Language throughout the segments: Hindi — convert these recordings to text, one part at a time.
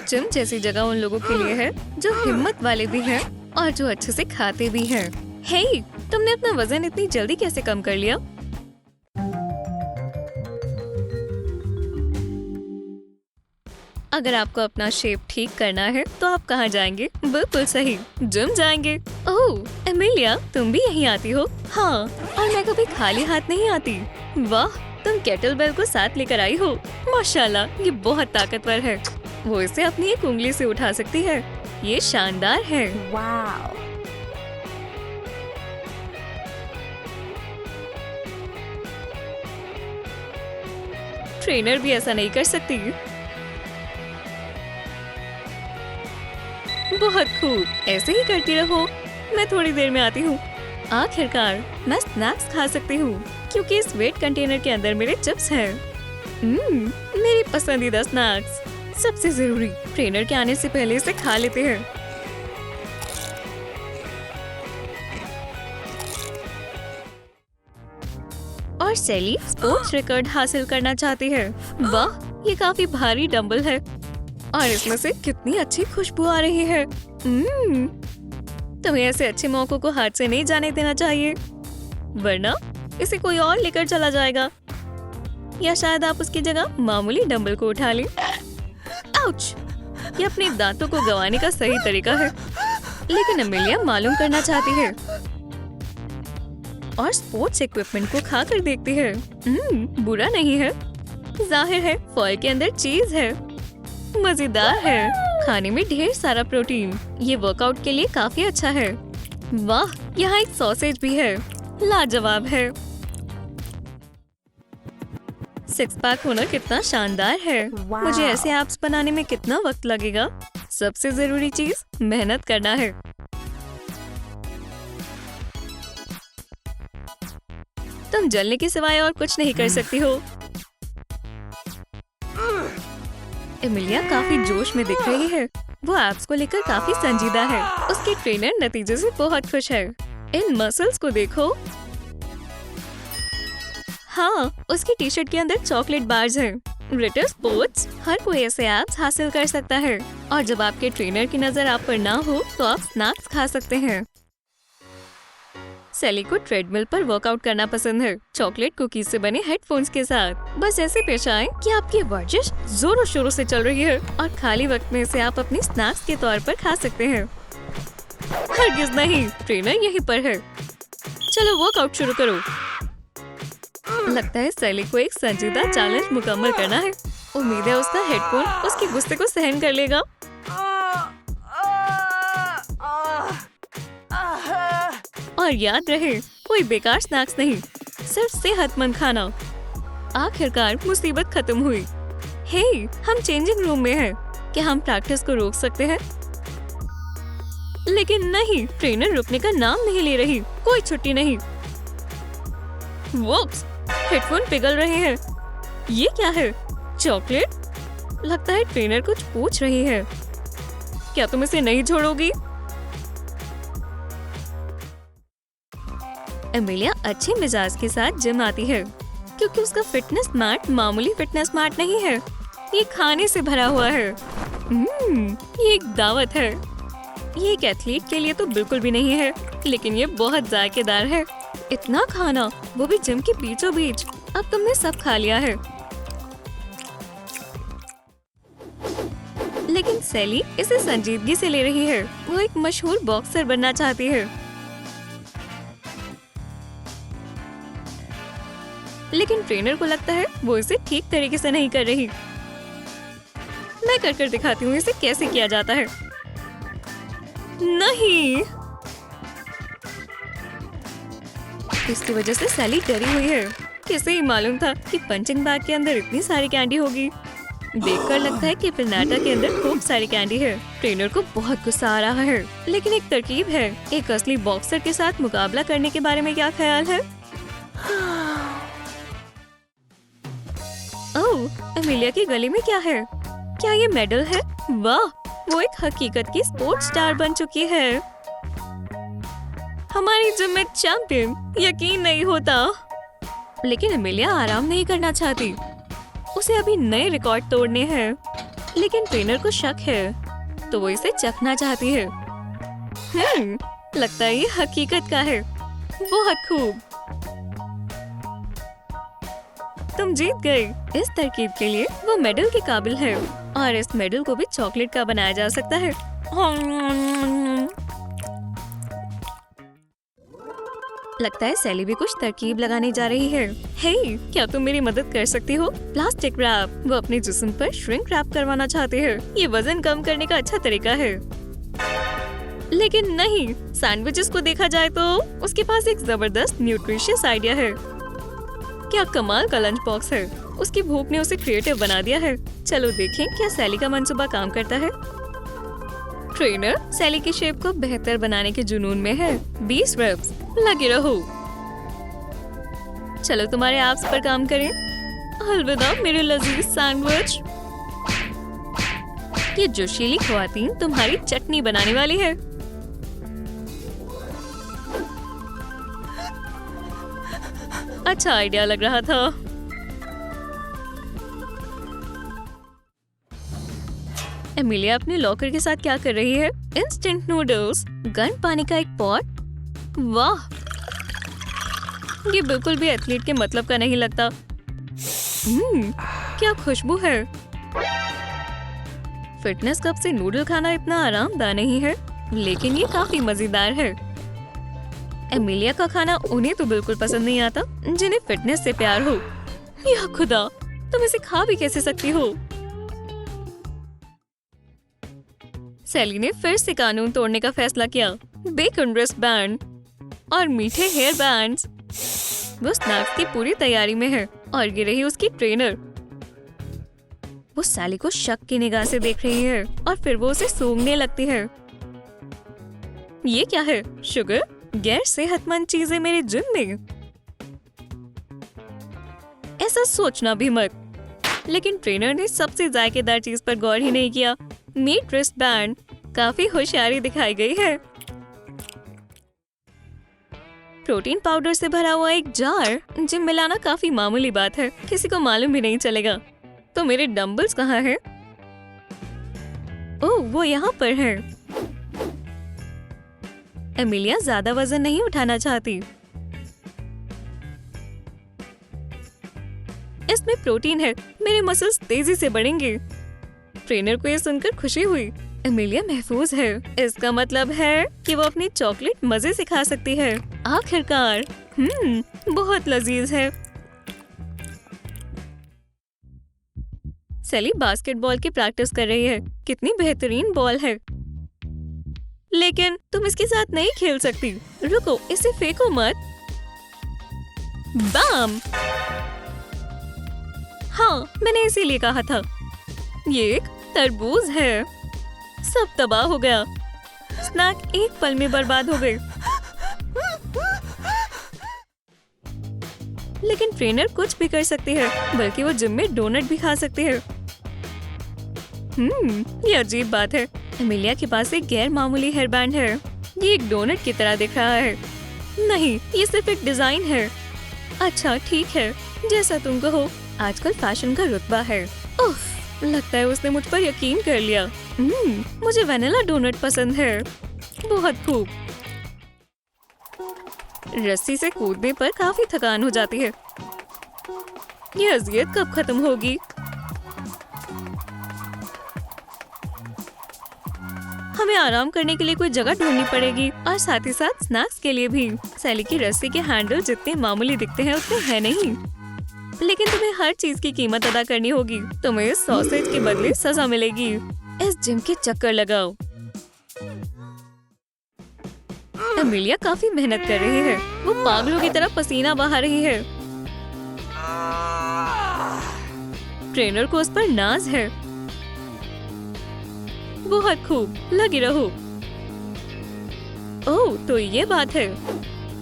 जिम जैसी जगह उन लोगों के लिए है जो हिम्मत वाले भी हैं और जो अच्छे से खाते भी हैं। हे, तुमने अपना वजन इतनी जल्दी कैसे कम कर लिया? अगर आपको अपना शेप ठीक करना है तो आप कहाँ जाएंगे? बिल्कुल सही, जिम जाएंगे। ओह, एमिलिया, तुम भी यहीं आती हो? हाँ, और मैं कभी खाली हाथ नहीं आती। वाह, तुम केटल बेल को साथ लेकर आई हो। माशाल्लाह, ये बहुत ताकतवर है। वो इसे अपनी एक उंगली से उठा सकती है। ये शानदार है। Wow. ट्रेनर भी ऐसा नहीं कर सकती। बहुत खूब, ऐसे ही करती रहो। मैं थोड़ी देर में आती हूँ। आखिरकार मैं स्नैक्स खा सकती हूँ क्योंकि इस वेट कंटेनर के अंदर मेरे चिप्स हैं। मेरी पसंदीदा स्नैक्स। सबसे जरूरी, ट्रेनर के आने से पहले इसे खा लेते हैं। और सैली स्पोर्ट्स रिकॉर्ड हासिल करना चाहती है। वाह, ये काफी भारी डंबल है और इसमें से कितनी अच्छी खुशबू आ रही है। तुम्हें ऐसे अच्छे मौकों को हाथ से नहीं जाने देना चाहिए, वरना इसे कोई और लेकर चला जाएगा। या शायद आप उसकी जगह मामूली डंबल को उठा लें। आउच! ये अपने दांतों को गंवाने का सही तरीका है, लेकिन एमिलिया मालूम करना चाहती है और स्पोर्ट्स इक्विपमेंट को खा कर देखती है। बुरा नहीं है। जाहिर है फॉइल के अंदर चीज है। मजेदार है। खाने में ढेर सारा प्रोटीन। ये वर्कआउट के लिए काफी अच्छा है। वाह, यहाँ एक सॉसेज भी है। लाजवाब है। सिक्स पैक होना कितना शानदार है। Wow. मुझे ऐसे एब्स बनाने में कितना वक्त लगेगा? सबसे जरूरी चीज मेहनत करना है। तुम जलने के सिवाय और कुछ नहीं कर सकती हो। एमिलिया काफी जोश में दिख रही है। वो एब्स को लेकर काफी संजीदा है। उसके ट्रेनर नतीजे से बहुत खुश है। इन मसल्स को देखो। हाँ, उसकी टी शर्ट के अंदर चॉकलेट बार्स हैं। रिटर स्पोर्ट्स, हर कोई ऐसे एब्स हासिल कर सकता है। और जब आपके ट्रेनर की नजर आप पर ना हो तो आप स्नैक्स खा सकते हैं। सैली को ट्रेडमिल पर वर्कआउट करना पसंद है, चॉकलेट कुकीज से बने हेडफोन्स के साथ। बस ऐसे पेश आए कि आपकी वर्जिश जोरों शोरों से चल रही है और खाली वक्त में इसे आप अपनी स्नैक्स के तौर पर खा सकते हैं। हरगिज नहीं, ट्रेनर यहीं पर है। चलो वर्कआउट शुरू करो। लगता है सैली को एक संजीदा चैलेंज मुकम्मल करना है। उम्मीद है उसका हेडफोन उसके गुस्से को सहन कर लेगा। और याद रहे, कोई बेकार स्नैक्स नहीं, सिर्फ सेहतमंद खाना। आखिरकार मुसीबत खत्म हुई। हे, हम चेंजिंग रूम में हैं। क्या हम प्रैक्टिस को रोक सकते हैं? लेकिन नहीं, ट्रेनर रुकने का नाम नहीं ले रही। कोई छुट्टी नहीं। वोप्स, हेडफोन पिघल रहे हैं। ये क्या है? चॉकलेट? लगता है ट्रेनर कुछ पूछ रही है। क्या तुम इसे नहीं छोड़ोगी? एमिलिया अच्छे मिजाज के साथ जिम आती है क्योंकि उसका फिटनेस मैट मामूली फिटनेस मैट नहीं है। ये खाने से भरा हुआ है। ये एक दावत है। ये एक एथलीट के लिए तो बिल्कुल भी नहीं है, लेकिन ये बहुत जायकेदार है। इतना खाना, वो भी जिम के बीचों बीच। अब तुमने सब खा लिया है। लेकिन सैली इसे संजीदगी से ले रही है। वो एक मशहूर बॉक्सर बनना चाहती है। लेकिन ट्रेनर को लगता है वो इसे ठीक तरीके से नहीं कर रही। मैं कर दिखाती हूँ इसे कैसे किया जाता है। नहीं, इसकी वजह से सैली डरी हुई है। किसे ही मालूम था कि पंचिंग बैग के अंदर इतनी सारी कैंडी होगी। देखकर लगता है कि पिनाटा के अंदर खूब सारी कैंडी है। ट्रेनर को बहुत गुस्सा आ रहा है, लेकिन एक तरकीब है। एक असली बॉक्सर के साथ मुकाबला करने के बारे में क्या ख्याल है? ओह, एमिलिया की गले में क्या है? क्या ये मेडल है? वाह, वो एक हकीकत की स्पोर्ट्स स्टार बन चुकी है। हमारी जिम में चैंपियन, यकीन नहीं होता। लेकिन एमिलिया आराम नहीं करना चाहती। उसे अभी नए रिकॉर्ड तोड़ने हैं। लेकिन ट्रेनर को शक है तो वो इसे चखना चाहती है। लगता है ये हकीकत का है। बहुत खूब, तुम जीत गए। इस तरकीब के लिए वो मेडल के काबिल है और इस मेडल को भी चॉकलेट का बनाया जा सकता है। लगता है सैली भी कुछ तरकीब लगाने जा रही है। हे, क्या तुम मेरी मदद कर सकती हो? Plastic wrap. वो अपने जिस्म पर श्रिंक रैप करवाना चाहते हैं। ये वजन कम करने का अच्छा तरीका है। लेकिन नहीं, सैंडविचेस को देखा जाए तो उसके पास एक जबरदस्त न्यूट्रिशियस आइडिया है। क्या कमाल का लंच बॉक्स है। उसकी भूख ने उसे क्रिएटिव बना दिया है। चलो देखें क्या सैली का मंसूबा काम करता है। ट्रेनर सैली की शेप को बेहतर बनाने के जुनून में है। 20 रेप्स, लगे रहो। चलो तुम्हारे एब्स पर काम करें। अलविदा मेरे लजीज सैंडविच। ये जोशीली ख्वातीन तुम्हारी चटनी बनाने वाली है। अच्छा आइडिया लग रहा था। एमिलिया अपने लॉकर के साथ क्या कर रही है? इंस्टेंट नूडल्स, गर्म पानी का एक पॉट। वाह, ये बिल्कुल भी एथलीट के मतलब का नहीं लगता। क्या खुशबू है। फिटनेस कप से नूडल खाना इतना आरामदायक नहीं है, लेकिन ये काफी मजेदार है। एमिलिया का खाना उन्हें तो बिल्कुल पसंद नहीं आता जिन्हें फिटनेस से प्यार हो। या खुदा, तुम इसे खा भी कैसे सकती हो? सैली ने फिर से कानून तोड़ने का फैसला किया। बेकन रिस्ट बैंड और मीठे हेयर बैंड्स। वो स्नैक्स की पूरी तैयारी में है और ये रही उसकी ट्रेनर। वो सैली को शक की निगाह से देख रही है और फिर वो उसे सूंघने लगती है। ये क्या है? शुगर? गैर सेहतमंद चीजें मेरे जिम में? ऐसा सोचना भी मत। लेकिन ट्रेनर ने सबसे जायकेदार चीज पर गौर ही नहीं किया। Meet wrist band. काफी होशियारी दिखाई गई है। प्रोटीन पाउडर से भरा हुआ एक जार जिम मिलाना काफी मामूली बात है, किसी को मालूम भी नहीं चलेगा। तो मेरे डंबल्स कहाँ हैं? ओह, वो यहाँ पर है। एमिलिया ज्यादा वजन नहीं उठाना चाहती। इसमें प्रोटीन है, मेरे मसल्स तेजी से बढ़ेंगे। ट्रेनर को ये सुनकर खुशी हुई। एमिलिया महफूज है, इसका मतलब है कि वो अपनी चॉकलेट मजे से खा सकती है। आखिरकार। बहुत लजीज है। सैली बास्केटबॉल की प्रैक्टिस कर रही है। कितनी बेहतरीन बॉल है। लेकिन तुम इसके साथ नहीं खेल सकती। रुको, इसे फेंको मत। बाम! हाँ, मैंने इसीलिए कहा था। ये एक तरबूज है। सब तबाह हो गया। स्नैक एक पल में बर्बाद हो गए। लेकिन ट्रेनर कुछ भी कर सकती है, बल्कि वो जिम में डोनट भी खा सकती है। ये अजीब बात है। एमिलिया के पास एक गैर मामूली हेयर बैंड है। ये एक डोनट की तरह दिख रहा है। नहीं, ये सिर्फ एक डिजाइन है। अच्छा ठीक है, जैसा तुम कहो। आजकल फैशन का रुतबा है। उफ, लगता है उसने मुझ पर यकीन कर लिया। मुझे वैनिला डोनट पसंद है। बहुत खूब। रस्सी से कूदने पर काफी थकान हो जाती है। ये अजियत कब खत्म होगी? हमें आराम करने के लिए कोई जगह ढूंढनी पड़ेगी और साथ ही साथ स्नैक्स के लिए भी। सैली की रस्सी के हैंडल जितने मामूली दिखते हैं उतने हैं नहीं। लेकिन तुम्हें हर चीज की कीमत अदा करनी होगी। तुम्हें सॉसेज के बदले सजा मिलेगी। इस जिम के चक्कर लगाओ। एमिलिया काफी मेहनत कर रही है। वो पागलों की तरह पसीना बहा रही है। ट्रेनर को उस पर नाज है। बहुत खूब, लगी रहो। ओह, तो ये बात है।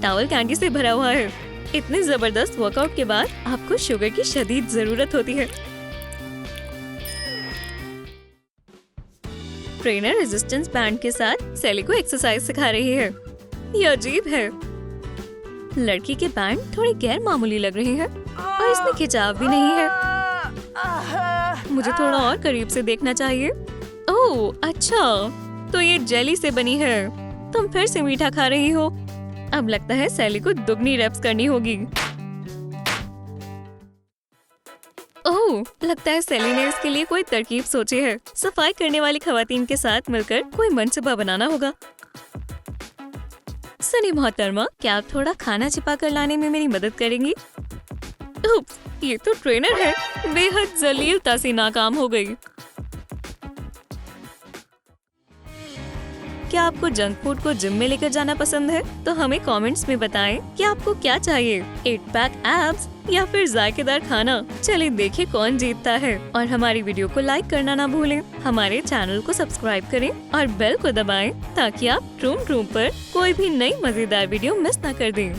टॉवल कैंडी से भरा हुआ है। इतने जबरदस्त वर्कआउट के बाद आपको शुगर की शदीद जरूरत होती है। ट्रेनर रेजिस्टेंस बैंड के साथ सैली को एक्सरसाइज सिखा रही है। ये अजीब है। लड़की के बैंड थोड़ी गैर मामूली लग रही है और इसमें खिंचाव भी नहीं है। मुझे थोड़ा और करीब से देखना चाहिए। ओह अच्छा, तो ये जेली से बनी है। तुम फिर से मीठा खा रही हो। अब लगता है सैली को दुगनी रैप्स करनी होगी। ओह, लगता है सैली ने इसके लिए कोई तरकीब सोची है। सफाई करने वाली खवातीन के साथ मिलकर कोई मनसूबा बनाना होगा। सनी मोहतरमा, क्या आप थोड़ा खाना छिपा कर लाने में मेरी मदद करेंगी? उप्स, ये तो ट्रेनर है। बेहद जलीलता से नाकाम हो गई। क्या आपको जंक फूड को जिम में लेकर जाना पसंद है? तो हमें कमेंट्स में बताएं कि आपको क्या चाहिए, 8 पैक एब्स या फिर जायकेदार खाना। चलिए देखें कौन जीतता है। और हमारी वीडियो को लाइक करना ना भूलें। हमारे चैनल को सब्सक्राइब करें और बेल को दबाएं ताकि आप ट्रूम पर कोई भी नई मजेदार वीडियो मिस ना कर दें।